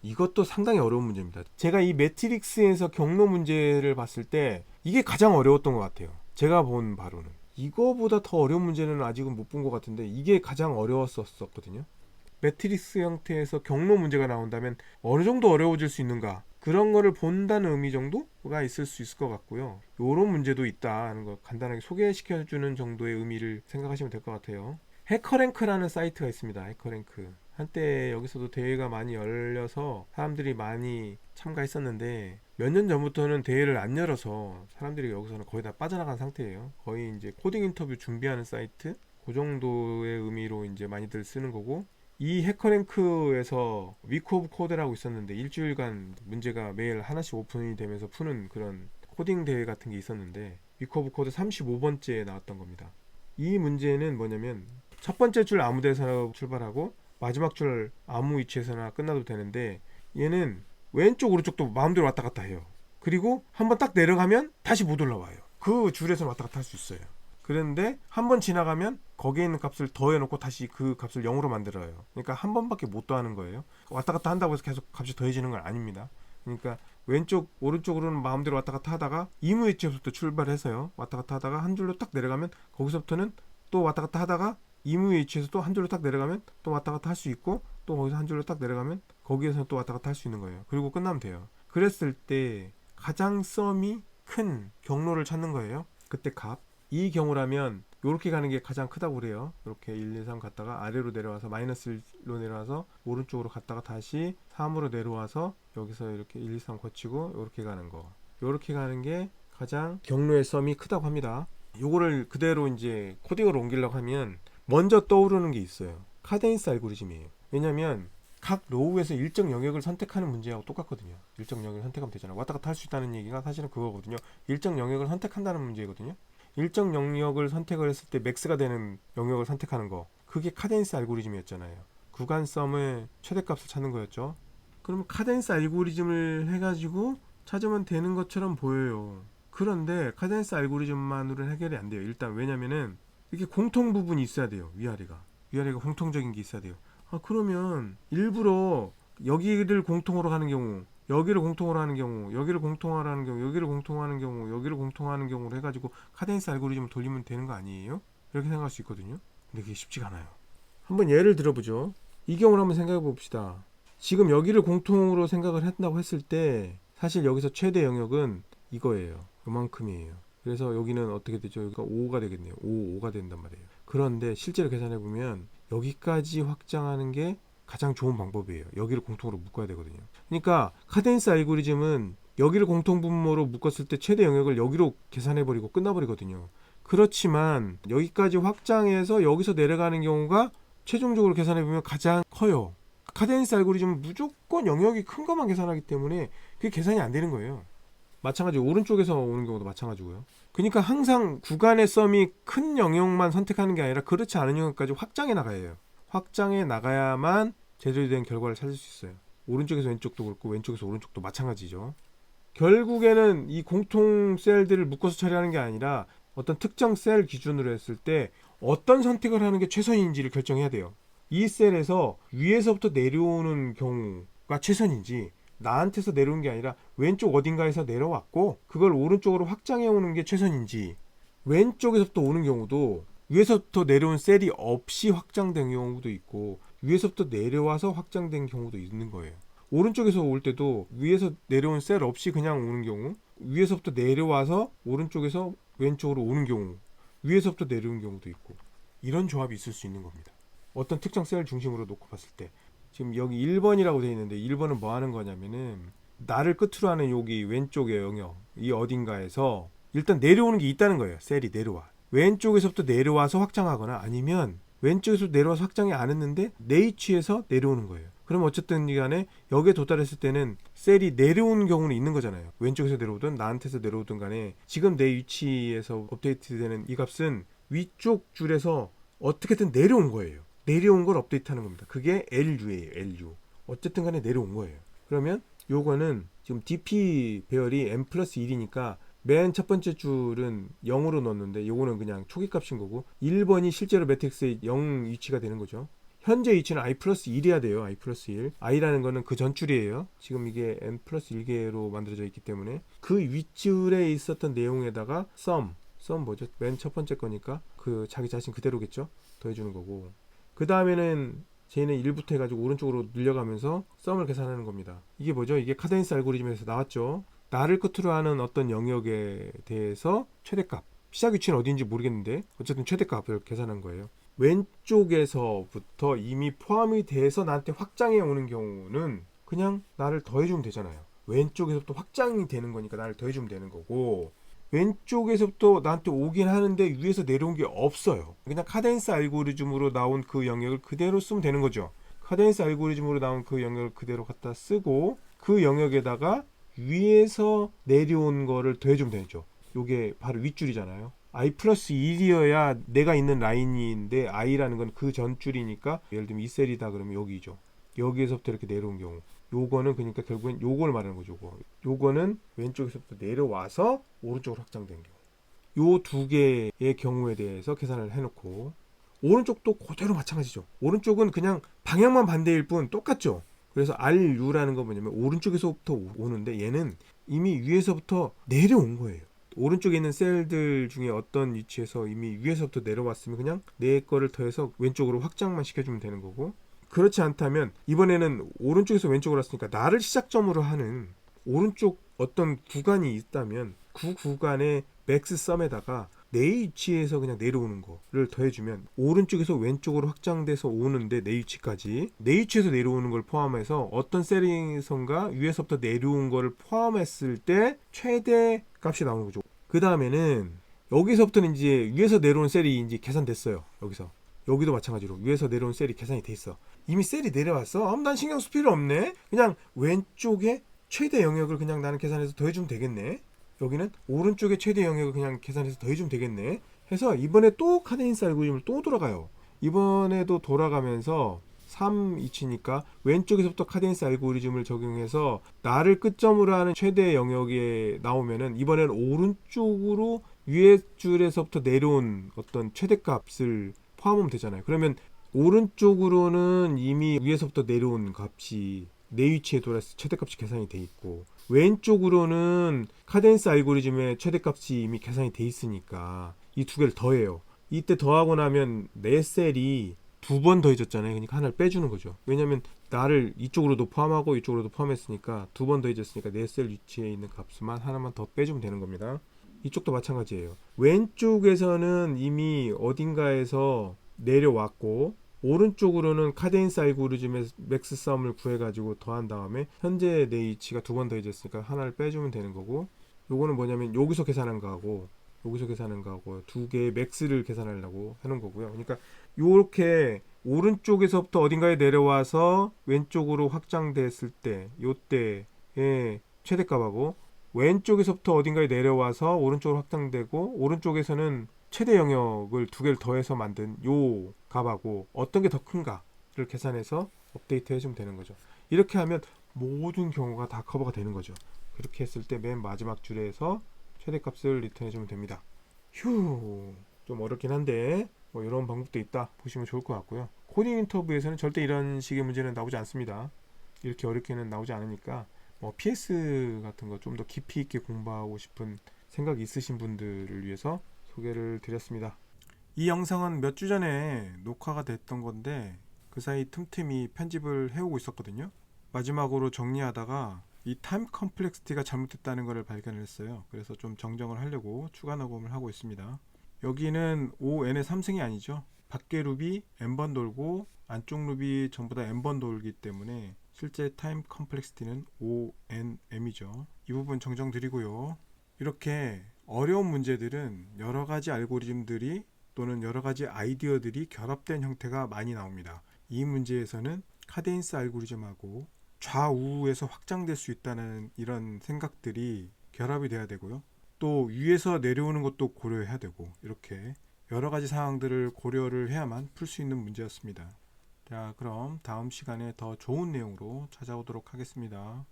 이것도 상당히 어려운 문제입니다. 제가 이 매트릭스에서 경로 문제를 봤을 때 이게 가장 어려웠던 것 같아요. 제가 본 바로는. 이거보다 더 어려운 문제는 아직은 못 본 것 같은데 이게 가장 어려웠었거든요. 매트릭스 형태에서 경로 문제가 나온다면 어느 정도 어려워질 수 있는가, 그런 거를 본다는 의미 정도가 있을 수 있을 것 같고요. 이런 문제도 있다는 거 간단하게 소개시켜주는 정도의 의미를 생각하시면 될 것 같아요. 해커랭크라는 사이트가 있습니다. 해커랭크. 한때 여기서도 대회가 많이 열려서 사람들이 많이 참가했었는데 몇 년 전부터는 대회를 안 열어서 사람들이 여기서는 거의 다 빠져나간 상태예요. 거의 이제 코딩 인터뷰 준비하는 사이트, 그 정도의 의미로 이제 많이들 쓰는 거고, 이 해커랭크에서 위크 오브 코드라고 있었는데 일주일간 문제가 매일 하나씩 오픈이 되면서 푸는 그런 코딩 대회 같은 게 있었는데 위크 오브 코드 35번째에 나왔던 겁니다. 이 문제는 뭐냐면 첫 번째 줄 아무 데서나 출발하고 마지막 줄 아무 위치에서나 끝나도 되는데, 얘는 왼쪽 오른쪽도 마음대로 왔다 갔다 해요. 그리고 한번 딱 내려가면 다시 못 올라와요. 그 줄에서 왔다 갔다 할 수 있어요. 그런데 한 번 지나가면 거기에 있는 값을 더해놓고 다시 그 값을 0으로 만들어요. 그러니까 한 번밖에 못 더하는 거예요. 왔다 갔다 한다고 해서 계속 값이 더해지는 건 아닙니다. 그러니까 왼쪽 오른쪽으로는 마음대로 왔다 갔다 하다가 이무 위치에서부터 출발해서요, 왔다 갔다 하다가 한 줄로 딱 내려가면 거기서부터는 또 왔다 갔다 하다가 이무 위치에서 또 한 줄로 딱 내려가면 또 왔다 갔다 할 수 있고, 또 거기서 한 줄로 딱 내려가면 거기에서 또 왔다 갔다 할 수 있는 거예요. 그리고 끝나면 돼요. 그랬을 때 가장 썸이 큰 경로를 찾는 거예요. 그때 값. 이 경우라면 이렇게 가는 게 가장 크다고 그래요. 이렇게 1, 2, 3 갔다가 아래로 내려와서 마이너스 1로 내려와서 오른쪽으로 갔다가 다시 3으로 내려와서 여기서 이렇게 1, 2, 3 거치고 이렇게 가는 거. 이렇게 가는 게 가장 경로의 썸이 크다고 합니다. 요거를 그대로 이제 코딩으로 옮기려고 하면 먼저 떠오르는 게 있어요. 카데인스 알고리즘이에요. 왜냐면 각 로우에서 일정 영역을 선택하는 문제하고 똑같거든요. 일정 영역을 선택하면 되잖아요. 왔다 갔다 할 수 있다는 얘기가 사실은 그거거든요. 일정 영역을 선택한다는 문제거든요. 일정 영역을 선택을 했을 때 맥스가 되는 영역을 선택하는 거, 그게 카덴스 알고리즘이었잖아요. 구간 썸의 최대값을 찾는 거였죠. 그럼 카덴스 알고리즘을 해가지고 찾으면 되는 것처럼 보여요. 그런데 카덴스 알고리즘만으로는 해결이 안 돼요. 일단 왜냐면은 이렇게 공통 부분이 있어야 돼요. 위아래가 공통적인 게 있어야 돼요. 그러면 일부러 여기를 공통으로 가는 경우, 여기를 공통으로 하는 경우, 여기를 공통으로 하는 경우, 여기를 공통하는 경우, 여기를 공통하는 경우로 해가지고 카덴스 알고리즘을 돌리면 되는 거 아니에요? 이렇게 생각할 수 있거든요. 근데 그게 쉽지가 않아요. 한번 예를 들어보죠. 이 경우를 한번 생각해 봅시다. 지금 여기를 공통으로 생각을 한다고 했을 때 사실 여기서 최대 영역은 이거예요. 요만큼이에요. 그래서 여기는 어떻게 되죠? 여기가 5가 되겠네요. 5가 된단 말이에요. 그런데 실제로 계산해 보면 여기까지 확장하는 게 가장 좋은 방법이에요. 여기를 공통으로 묶어야 되거든요. 그러니까 카덴스 알고리즘은 여기를 공통분모로 묶었을 때 최대 영역을 여기로 계산해버리고 끝나버리거든요. 그렇지만 여기까지 확장해서 여기서 내려가는 경우가 최종적으로 계산해보면 가장 커요. 카덴스 알고리즘은 무조건 영역이 큰 것만 계산하기 때문에 그게 계산이 안 되는 거예요. 마찬가지 오른쪽에서 오는 경우도 마찬가지고요. 그러니까 항상 구간의 썸이 큰 영역만 선택하는 게 아니라 그렇지 않은 영역까지 확장해 나가야 해요. 확장해 나가야만 제대로 된 결과를 찾을 수 있어요. 오른쪽에서 왼쪽도 그렇고 왼쪽에서 오른쪽도 마찬가지죠. 결국에는 이 공통 셀들을 묶어서 처리하는 게 아니라 어떤 특정 셀 기준으로 했을 때 어떤 선택을 하는 게 최선인지를 결정해야 돼요. 이 셀에서 위에서부터 내려오는 경우가 최선인지, 나한테서 내려온 게 아니라 왼쪽 어딘가에서 내려왔고 그걸 오른쪽으로 확장해 오는 게 최선인지, 왼쪽에서부터 오는 경우도 위에서부터 내려온 셀이 없이 확장된 경우도 있고 위에서부터 내려와서 확장된 경우도 있는 거예요. 오른쪽에서 올 때도 위에서 내려온 셀 없이 그냥 오는 경우, 위에서부터 내려와서 오른쪽에서 왼쪽으로 오는 경우, 위에서부터 내려온 경우도 있고, 이런 조합이 있을 수 있는 겁니다. 어떤 특정 셀 중심으로 놓고 봤을 때 지금 여기 1번이라고 되어 있는데 1번은 뭐 하는 거냐면은 나를 끝으로 하는 여기 왼쪽의 영역, 이 어딘가에서 일단 내려오는 게 있다는 거예요. 셀이 내려와. 왼쪽에서부터 내려와서 확장하거나 아니면 왼쪽에서 내려와서 확장이 안 했는데 내 위치에서 내려오는 거예요. 그럼 어쨌든 간에 여기에 도달했을 때는 셀이 내려오는 경우는 있는 거잖아요. 왼쪽에서 내려오든 나한테서 내려오든 간에 지금 내 위치에서 업데이트되는 이 값은 위쪽 줄에서 어떻게든 내려온 거예요. 내려온 걸 업데이트하는 겁니다. 그게 LU예요. LU. 어쨌든 간에 내려온 거예요. 그러면 요거는 지금 DP 배열이 n 플러스 1이니까 맨 첫 번째 줄은 0으로 넣었는데 요거는 그냥 초기 값인 거고 1번이 실제로 매트릭스의 0 위치가 되는 거죠. 현재 위치는 i 플러스 1이야 돼요. i 플러스 1. i라는 거는 그 전줄이에요. 지금 이게 n 플러스 1개로 만들어져 있기 때문에 그 윗줄에 있었던 내용에다가 sum 뭐죠? 맨 첫 번째 거니까 그 자기 자신 그대로겠죠? 더해주는 거고. 그 다음에는 쟤는 1부터 해가지고 오른쪽으로 늘려가면서 썸을 계산하는 겁니다. 이게 뭐죠? 이게 카데인스 알고리즘에서 나왔죠. 나를 끝으로 하는 어떤 영역에 대해서 최대값, 시작 위치는 어디인지 모르겠는데 어쨌든 최대값을 계산한 거예요. 왼쪽에서부터 이미 포함이 돼서 나한테 확장해 오는 경우는 그냥 나를 더해주면 되잖아요. 왼쪽에서부터 확장이 되는 거니까 나를 더해주면 되는 거고, 왼쪽에서부터 나한테 오긴 하는데 위에서 내려온 게 없어요. 그냥 카덴스 알고리즘으로 나온 그 영역을 그대로 쓰면 되는 거죠. 카덴스 알고리즘으로 나온 그 영역을 그대로 갖다 쓰고 그 영역에다가 위에서 내려온 거를 더해주면 되죠. 요게 바로 윗줄이잖아요. i 플러스 1이어야 내가 있는 라인인데 i라는 건 그 전줄이니까 예를 들면 이 셀이다 그러면 여기죠. 여기에서부터 이렇게 내려온 경우, 요거는 그러니까 결국엔 요걸 말하는 거죠. 요거는 왼쪽에서부터 내려와서 오른쪽으로 확장된 경우, 요 두 개의 경우에 대해서 계산을 해놓고, 오른쪽도 그대로 마찬가지죠. 오른쪽은 그냥 방향만 반대일 뿐 똑같죠. 그래서 RU라는 건 뭐냐면 오른쪽에서부터 오는데 얘는 이미 위에서부터 내려온 거예요. 오른쪽에 있는 셀들 중에 어떤 위치에서 이미 위에서부터 내려왔으면 그냥 내 거를 더해서 왼쪽으로 확장만 시켜주면 되는 거고, 그렇지 않다면 이번에는 오른쪽에서 왼쪽으로 왔으니까 나를 시작점으로 하는 오른쪽 어떤 구간이 있다면 그 구간의 맥스 썸에다가 내 위치에서 그냥 내려오는 거를 더해주면 오른쪽에서 왼쪽으로 확장돼서 오는데 내 위치까지, 내 위치에서 내려오는 걸 포함해서 어떤 셀에선가 위에서부터 내려온 거를 포함했을 때 최대 값이 나오는 거죠. 그 다음에는 여기서부터는 이제 위에서 내려온 셀이 이제 계산됐어요. 여기도 마찬가지로 위에서 내려온 셀이 계산이 돼 있어. 이미 셀이 내려왔어. 난 신경 쓸 필요 없네. 그냥 왼쪽에 최대 영역을 그냥 나는 계산해서 더해주면 되겠네. 여기는 오른쪽에 최대 영역을 그냥 계산해서 더해주면 되겠네. 해서 이번에 또 카데인스 알고리즘을 또 돌아가요. 이번에도 돌아가면서 3위치니까 왼쪽에서부터 카데인스 알고리즘을 적용해서 나를 끝점으로 하는 최대 영역에 나오면은 이번에는 오른쪽으로 위에 줄에서부터 내려온 어떤 최대값을 포함하면 되잖아요. 그러면 오른쪽으로는 이미 위에서부터 내려온 값이 내 위치에 돌아서 최대값이 계산이 돼 있고, 왼쪽으로는 카덴스 알고리즘의 최대값이 이미 계산이 돼 있으니까 이 두 개를 더해요. 이때 더하고 나면 내 셀이 두 번 더해졌잖아요. 그러니까 하나를 빼주는 거죠. 왜냐면 나를 이쪽으로도 포함하고 이쪽으로도 포함했으니까 두 번 더해졌으니까 내 셀 위치에 있는 값만 하나만 더 빼주면 되는 겁니다. 이쪽도 마찬가지예요. 왼쪽에서는 이미 어딘가에서 내려왔고, 오른쪽으로는 카데인스 알고리즘의 맥스 썸을 구해가지고 더한 다음에 현재 내 위치가 두 번 더해졌으니까 하나를 빼주면 되는 거고, 요거는 뭐냐면 여기서 계산한 거하고 여기서 계산한 거하고 두 개의 맥스를 계산하려고 해놓은 거고요. 그러니까 요렇게 오른쪽에서부터 어딘가에 내려와서 왼쪽으로 확장됐을 때 요때의 최대값하고, 왼쪽에서부터 어딘가에 내려와서 오른쪽으로 확장되고 오른쪽에서는 최대 영역을 두 개를 더해서 만든 요 값하고 어떤 게 더 큰가를 계산해서 업데이트 해주면 되는 거죠. 이렇게 하면 모든 경우가 다 커버가 되는 거죠. 그렇게 했을 때 맨 마지막 줄에서 최대값을 리턴해주면 됩니다. 휴, 좀 어렵긴 한데 뭐 이런 방법도 있다 보시면 좋을 것 같고요. 코딩 인터뷰에서는 절대 이런 식의 문제는 나오지 않습니다. 이렇게 어렵게는 나오지 않으니까 뭐 PS 같은 거 좀 더 깊이 있게 공부하고 싶은 생각이 있으신 분들을 위해서 소개를 드렸습니다. 이 영상은 몇 주 전에 녹화가 됐던 건데 그 사이 틈틈이 편집을 해오고 있었거든요. 마지막으로 정리하다가 이 타임 컴플렉시티가 잘못됐다는 것을 발견했어요. 그래서 좀 정정을 하려고 추가 녹음을 하고 있습니다. 여기는 ON의 3승이 아니죠. 밖에 룹이 n번 돌고 안쪽 룹이 전부 다 n번 돌기 때문에 실제 타임 컴플렉시티는 ONM이죠. 이 부분 정정 드리고요. 이렇게 어려운 문제들은 여러 가지 알고리즘들이 또는 여러 가지 아이디어들이 결합된 형태가 많이 나옵니다. 이 문제에서는 카데인스 알고리즘하고 좌우에서 확장될 수 있다는 이런 생각들이 결합이 돼야 되고요. 또 위에서 내려오는 것도 고려해야 되고, 이렇게 여러 가지 상황들을 고려를 해야만 풀 수 있는 문제였습니다. 자, 그럼 다음 시간에 더 좋은 내용으로 찾아오도록 하겠습니다.